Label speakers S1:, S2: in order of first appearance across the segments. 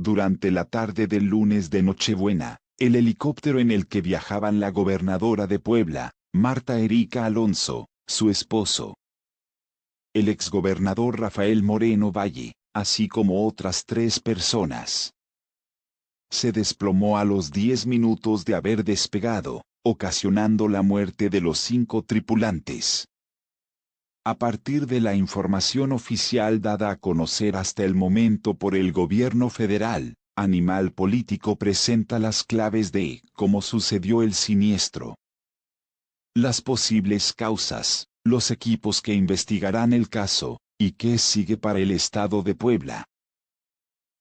S1: Durante la tarde del lunes de Nochebuena, el helicóptero en el que viajaban la gobernadora de Puebla, Marta Erika Alonso, su esposo, el exgobernador Rafael Moreno Valle, así como otras 3 personas, se desplomó a los 10 minutos de haber despegado, ocasionando la muerte de los 5 tripulantes. A partir de la información oficial dada a conocer hasta el momento por el gobierno federal, Animal Político presenta las claves de cómo sucedió el siniestro, las posibles causas, los equipos que investigarán el caso, y qué sigue para el estado de Puebla.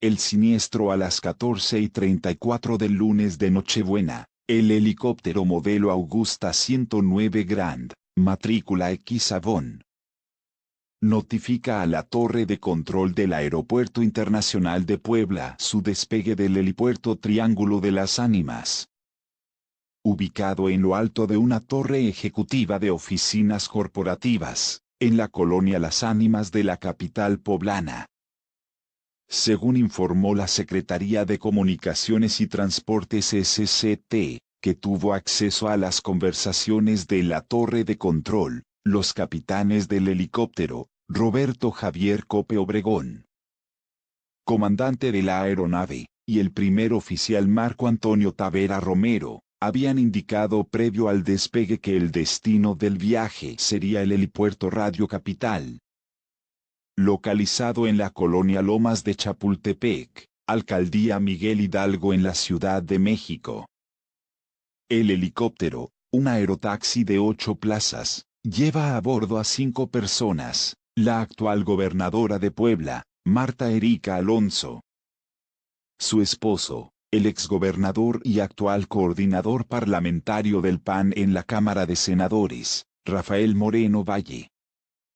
S1: El siniestro a las 14:34 del lunes de Nochebuena, el helicóptero modelo Augusta 109 Grand, matrícula X Avon, notifica a la torre de control del Aeropuerto Internacional de Puebla su despegue del helipuerto Triángulo de las Ánimas, ubicado en lo alto de una torre ejecutiva de oficinas corporativas, en la colonia Las Ánimas de la capital poblana. Según informó la Secretaría de Comunicaciones y Transportes SCT, que tuvo acceso a las conversaciones de la torre de control, los capitanes del helicóptero, Roberto Javier Cope Obregón, comandante de la aeronave, y el primer oficial Marco Antonio Tavera Romero, habían indicado previo al despegue que el destino del viaje sería el helipuerto Radio Capital, localizado en la colonia Lomas de Chapultepec, Alcaldía Miguel Hidalgo en la Ciudad de México. El helicóptero, un aerotaxi de 8 plazas, lleva a bordo a 5 personas, la actual gobernadora de Puebla, Marta Erika Alonso, su esposo, el exgobernador y actual coordinador parlamentario del PAN en la Cámara de Senadores, Rafael Moreno Valle,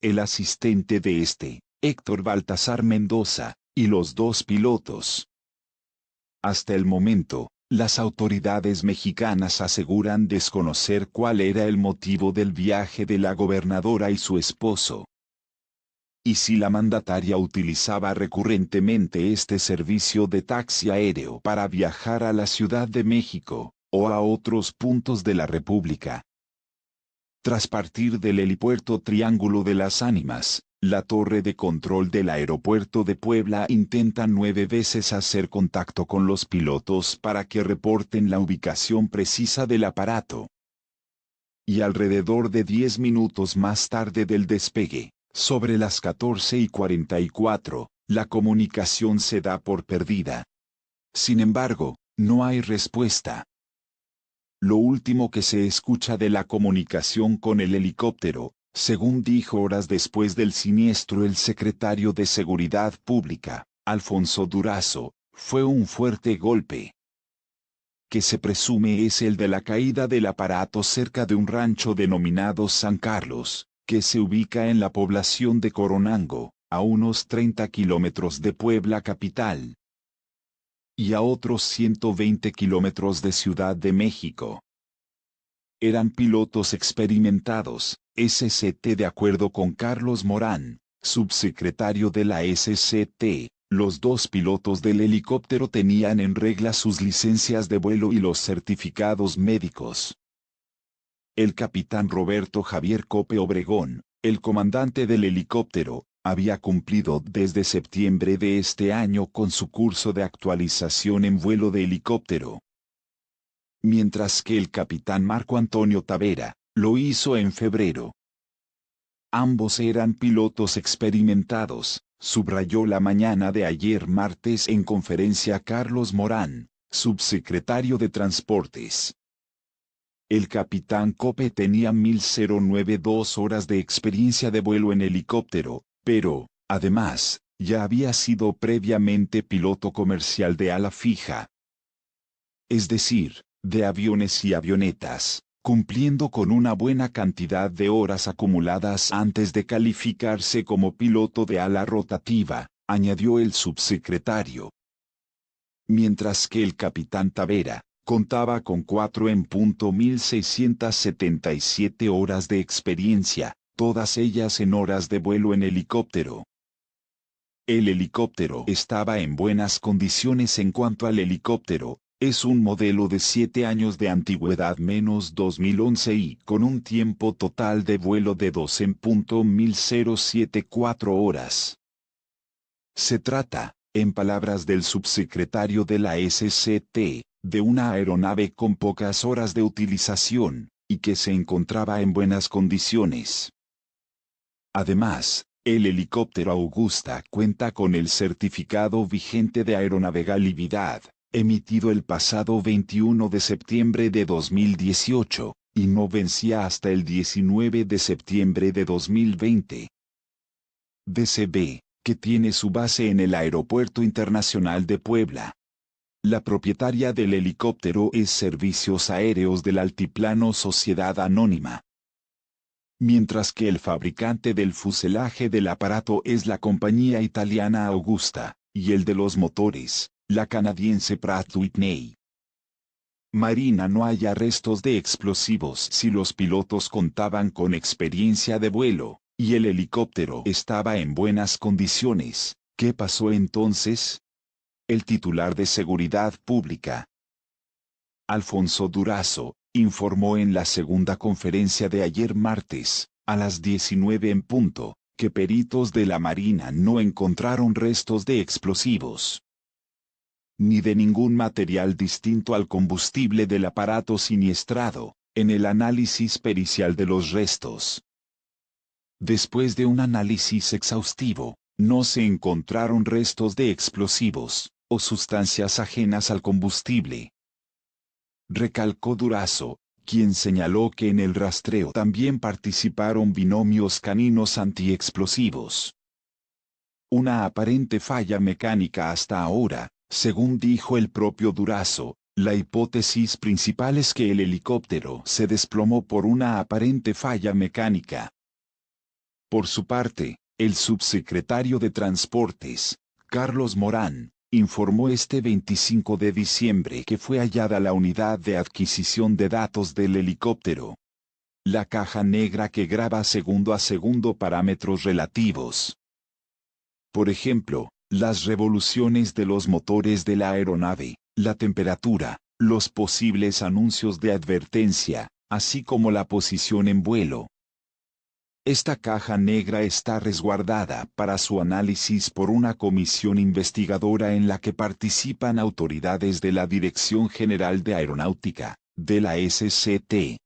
S1: el asistente de este, Héctor Baltasar Mendoza, y los 2 pilotos. Hasta el momento, las autoridades mexicanas aseguran desconocer cuál era el motivo del viaje de la gobernadora y su esposo, y si la mandataria utilizaba recurrentemente este servicio de taxi aéreo para viajar a la Ciudad de México, o a otros puntos de la República. Tras partir del helipuerto Triángulo de las Ánimas, la torre de control del aeropuerto de Puebla intenta 9 veces hacer contacto con los pilotos para que reporten la ubicación precisa del aparato. Y alrededor de 10 minutos más tarde del despegue, sobre las 14:44, la comunicación se da por perdida. Sin embargo, no hay respuesta. Lo último que se escucha de la comunicación con el helicóptero, según dijo horas después del siniestro el secretario de Seguridad Pública, Alfonso Durazo, fue un fuerte golpe, que se presume es el de la caída del aparato cerca de un rancho denominado San Carlos, que se ubica en la población de Coronango, a unos 30 kilómetros de Puebla capital, y a otros 120 kilómetros de Ciudad de México. Eran pilotos experimentados, SCT. De acuerdo con Carlos Morán, subsecretario de la SCT, los 2 pilotos del helicóptero tenían en regla sus licencias de vuelo y los certificados médicos. El capitán Roberto Javier Cope Obregón, el comandante del helicóptero, había cumplido desde septiembre de este año con su curso de actualización en vuelo de helicóptero, mientras que el capitán Marco Antonio Tavera lo hizo en febrero. Ambos eran pilotos experimentados, subrayó la mañana de ayer martes en conferencia Carlos Morán, subsecretario de Transportes. El capitán Cope tenía 1092 horas de experiencia de vuelo en helicóptero, pero, además, ya había sido previamente piloto comercial de ala fija, es decir, de aviones y avionetas, cumpliendo con una buena cantidad de horas acumuladas antes de calificarse como piloto de ala rotativa, añadió el subsecretario. Mientras que el capitán Tavera contaba con 4,1677 horas de experiencia, todas ellas en horas de vuelo en helicóptero. El helicóptero estaba en buenas condiciones. En cuanto al helicóptero, es un modelo de 7 años de antigüedad menos 2011 y con un tiempo total de vuelo de 12.1074 horas. Se trata, en palabras del subsecretario de la SCT, de una aeronave con pocas horas de utilización, y que se encontraba en buenas condiciones. Además, el helicóptero Augusta cuenta con el certificado vigente de aeronavegabilidad, emitido el pasado 21 de septiembre de 2018, y no vencía hasta el 19 de septiembre de 2020. DCB, que tiene su base en el Aeropuerto Internacional de Puebla. La propietaria del helicóptero es Servicios Aéreos del Altiplano Sociedad Anónima. Mientras que el fabricante del fuselaje del aparato es la compañía italiana Augusta, y el de los motores, la canadiense Pratt & Whitney. Marina. No hay arrestos de explosivos si los pilotos contaban con experiencia de vuelo, y el helicóptero estaba en buenas condiciones. ¿Qué pasó entonces? El titular de Seguridad Pública, Alfonso Durazo, informó en la segunda conferencia de ayer martes, a las 19 en punto, que peritos de la Marina no encontraron restos de explosivos, ni de ningún material distinto al combustible del aparato siniestrado, en el análisis pericial de los restos. Después de un análisis exhaustivo, no se encontraron restos de explosivos, o sustancias ajenas al combustible, recalcó Durazo, quien señaló que en el rastreo también participaron binomios caninos antiexplosivos. Una aparente falla mecánica hasta ahora, según dijo el propio Durazo. La hipótesis principal es que el helicóptero se desplomó por una aparente falla mecánica. Por su parte, el subsecretario de Transportes, Carlos Morán, informó este 25 de diciembre que fue hallada la unidad de adquisición de datos del helicóptero. La caja negra que graba segundo a segundo parámetros relativos. Por ejemplo, las revoluciones de los motores de la aeronave, la temperatura, los posibles anuncios de advertencia, así como la posición en vuelo. Esta caja negra está resguardada para su análisis por una comisión investigadora en la que participan autoridades de la Dirección General de Aeronáutica, de la SCT.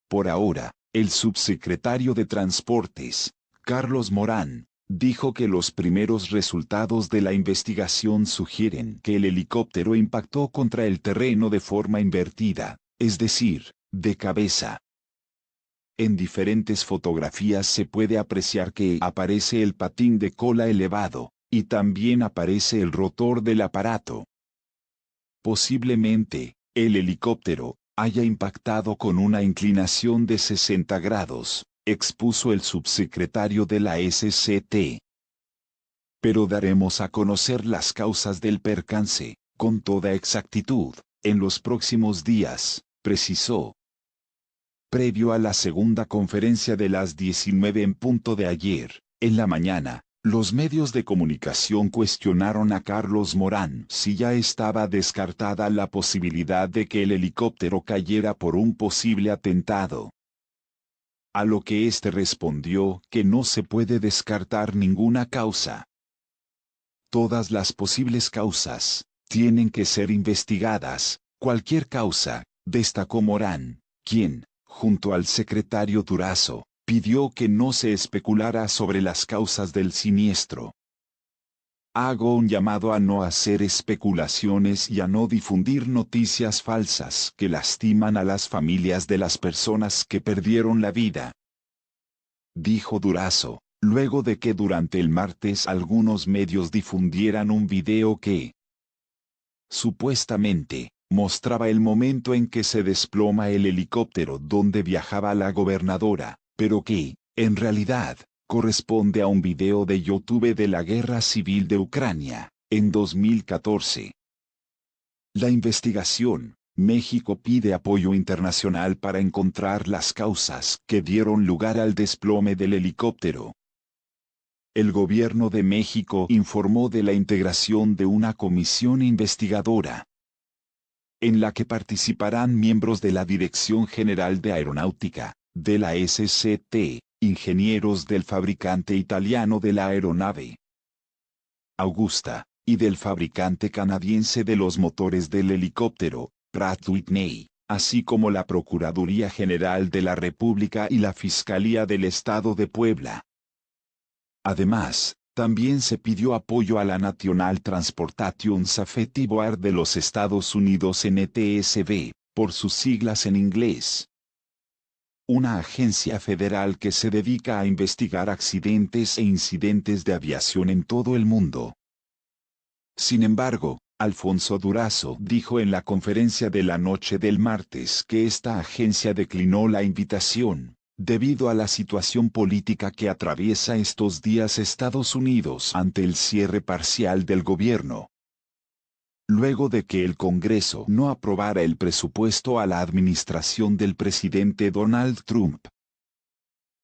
S1: Por ahora, el subsecretario de Transportes, Carlos Morán, dijo que los primeros resultados de la investigación sugieren que el helicóptero impactó contra el terreno de forma invertida, es decir, de cabeza. En diferentes fotografías se puede apreciar que aparece el patín de cola elevado, y también aparece el rotor del aparato. Posiblemente, el helicóptero haya impactado con una inclinación de 60 grados, expuso el subsecretario de la SCT. Pero daremos a conocer las causas del percance, con toda exactitud, en los próximos días, precisó. Previo a la segunda conferencia de las 19 en punto de ayer, en la mañana, los medios de comunicación cuestionaron a Carlos Morán si ya estaba descartada la posibilidad de que el helicóptero cayera por un posible atentado. A lo que éste respondió que no se puede descartar ninguna causa. Todas las posibles causas tienen que ser investigadas, cualquier causa, destacó Morán, quien, junto al secretario Durazo, pidió que no se especulara sobre las causas del siniestro. Hago un llamado a no hacer especulaciones y a no difundir noticias falsas que lastiman a las familias de las personas que perdieron la vida, dijo Durazo, luego de que durante el martes algunos medios difundieran un video que, supuestamente, mostraba el momento en que se desploma el helicóptero donde viajaba la gobernadora, pero que, en realidad, corresponde a un video de YouTube de la Guerra Civil de Ucrania, en 2014. La investigación, México pide apoyo internacional para encontrar las causas que dieron lugar al desplome del helicóptero. el gobierno de México informó de la integración de una comisión investigadora, en la que participarán miembros de la Dirección General de Aeronáutica, de la SCT, ingenieros del fabricante italiano de la aeronave Augusta, y del fabricante canadiense de los motores del helicóptero, Pratt & Whitney, así como la Procuraduría General de la República y la Fiscalía del Estado de Puebla. Además, también se pidió apoyo a la National Transportation Safety Board de los Estados Unidos NTSB, por sus siglas en inglés, una agencia federal que se dedica a investigar accidentes e incidentes de aviación en todo el mundo. Sin embargo, Alfonso Durazo dijo en la conferencia de la noche del martes que esta agencia declinó la invitación, debido a la situación política que atraviesa estos días Estados Unidos ante el cierre parcial del gobierno, luego de que el Congreso no aprobara el presupuesto a la administración del presidente Donald Trump.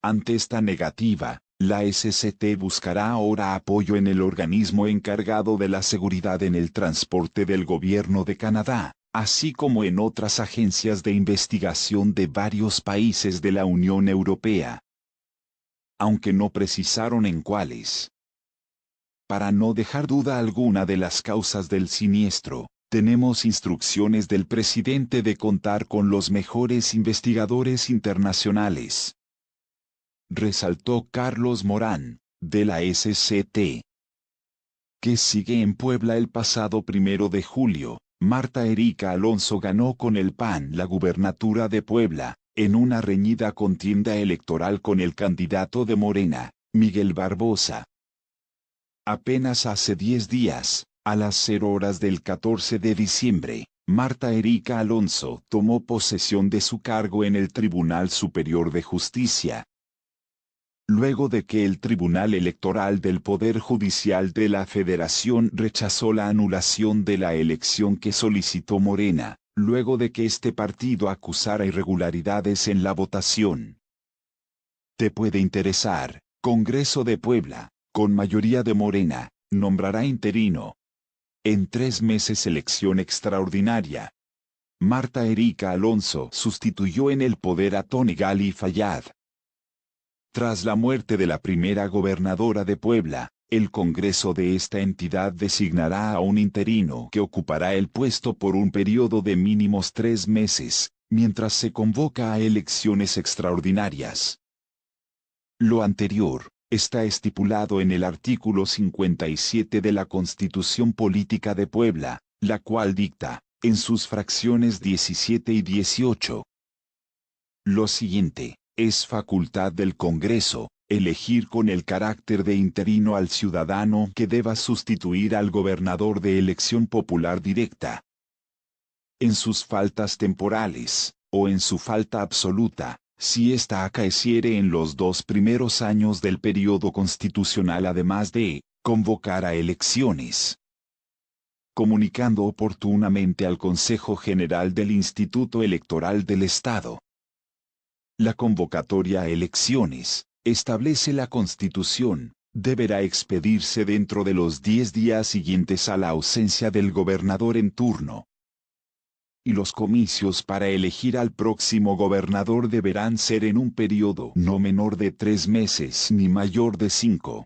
S1: Ante esta negativa, la SCT buscará ahora apoyo en el organismo encargado de la seguridad en el transporte del gobierno de Canadá, así como en otras agencias de investigación de varios países de la Unión Europea, aunque no precisaron en cuáles. Para no dejar duda alguna de las causas del siniestro, tenemos instrucciones del presidente de contar con los mejores investigadores internacionales, resaltó Carlos Morán, de la SCT, que sigue en Puebla. El pasado 1 de julio, Marta Erika Alonso ganó con el PAN la gubernatura de Puebla, en una reñida contienda electoral con el candidato de Morena, Miguel Barbosa. Apenas hace 10 días, a las 0 horas del 14 de diciembre, Marta Erika Alonso tomó posesión de su cargo en el Tribunal Superior de Justicia, luego de que el Tribunal Electoral del Poder Judicial de la Federación rechazó la anulación de la elección que solicitó Morena, luego de que este partido acusara irregularidades en la votación. Te puede interesar. Congreso de Puebla, con mayoría de Morena, nombrará interino. En 3 meses elección extraordinaria. Marta Erika Alonso sustituyó en el poder a Tony Gali Fayad. Tras la muerte de la primera gobernadora de Puebla, el Congreso de esta entidad designará a un interino que ocupará el puesto por un periodo de mínimos 3 meses, mientras se convoca a elecciones extraordinarias. Lo anterior está estipulado en el artículo 57 de la Constitución Política de Puebla, la cual dicta, en sus fracciones 17 y 18, lo siguiente: es facultad del Congreso elegir con el carácter de interino al ciudadano que deba sustituir al gobernador de elección popular directa, en sus faltas temporales, o en su falta absoluta, si ésta acaeciere en los 2 primeros años del período constitucional, además de convocar a elecciones, comunicando oportunamente al Consejo General del Instituto Electoral del Estado. La convocatoria a elecciones, establece la Constitución, deberá expedirse dentro de los 10 días siguientes a la ausencia del gobernador en turno. Y los comicios para elegir al próximo gobernador deberán ser en un periodo no menor de 3 meses ni mayor de 5.